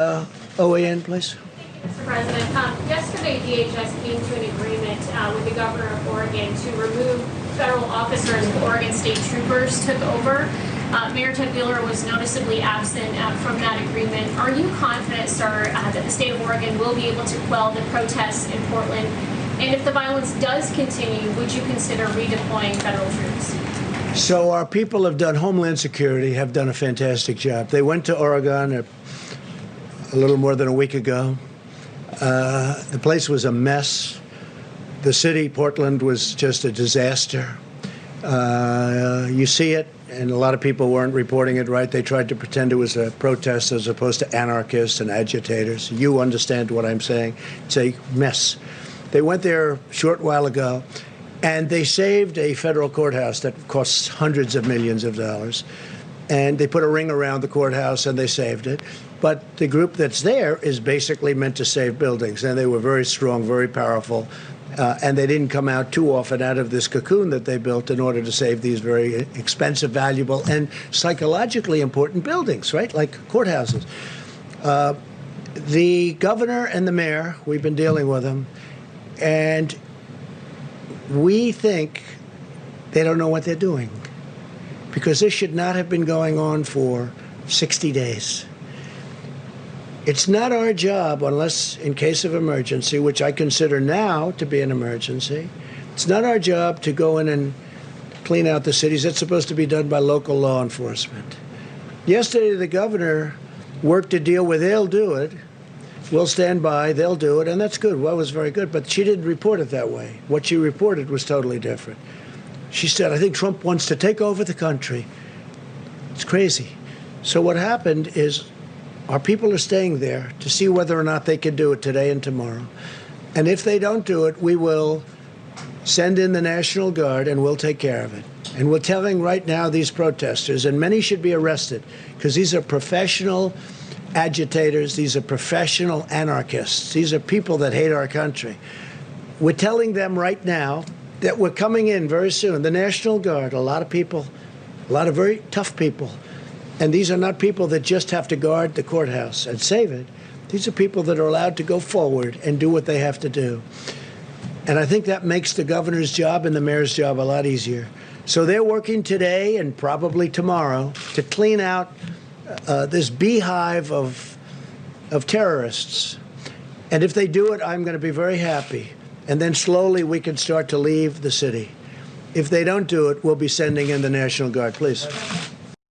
OAN, please. Mr. President, yesterday DHS came to an agreement with the governor of Oregon to remove federal officers if Oregon State Troopers took over. Mayor Ted Wheeler was noticeably absent from that agreement. Are you confident, sir, that the state of Oregon will be able to quell the protests in Portland? And if the violence does continue, would you consider redeploying federal troops? So our people have done, Homeland Security have done a fantastic job. They went to Oregon a little more than a week ago. The place was a mess. The city, Portland, was just a disaster. You see it, and a lot of people weren't reporting it right. They tried to pretend it was a protest as opposed to anarchists and agitators. You understand what I'm saying. It's a mess. They went there a short while ago, and they saved a federal courthouse that costs hundreds of millions of dollars. And they put a ring around the courthouse, and they saved it. But the group that's there is basically meant to save buildings, and they were very strong, very powerful, and they didn't come out too often out of this cocoon that they built in order to save these very expensive, valuable, and psychologically important buildings, right, like courthouses. The governor and the mayor, we've been dealing with them, and we think they don't know what they're doing, because this should not have been going on for 60 days. It's not our job, unless in case of emergency, which I consider now to be an emergency, it's not our job to go in and clean out the cities. It's supposed to be done by local law enforcement. Yesterday, the governor worked a deal where they'll do it. We'll stand by, they'll do it, and that's good. Well, it was very good, but she didn't report it that way. What she reported was totally different. She said, I think Trump wants to take over the country. It's crazy. So what happened is our people are staying there to see whether or not they can do it today and tomorrow. And if they don't do it, we will send in the National Guard and we'll take care of it. And we're telling right now these protesters, and many should be arrested, because these are professional agitators, these are professional anarchists, these are people that hate our country. We're telling them right now that we're coming in very soon. The National Guard, a lot of people, a lot of very tough people. And these are not people that just have to guard the courthouse and save it. These are people that are allowed to go forward and do what they have to do. And I think that makes the governor's job and the mayor's job a lot easier. So they're working today and probably tomorrow to clean out this beehive of terrorists. And if they do it, I'm going to be very happy. And then slowly we can start to leave the city. If they don't do it, we'll be sending in the National Guard. Please.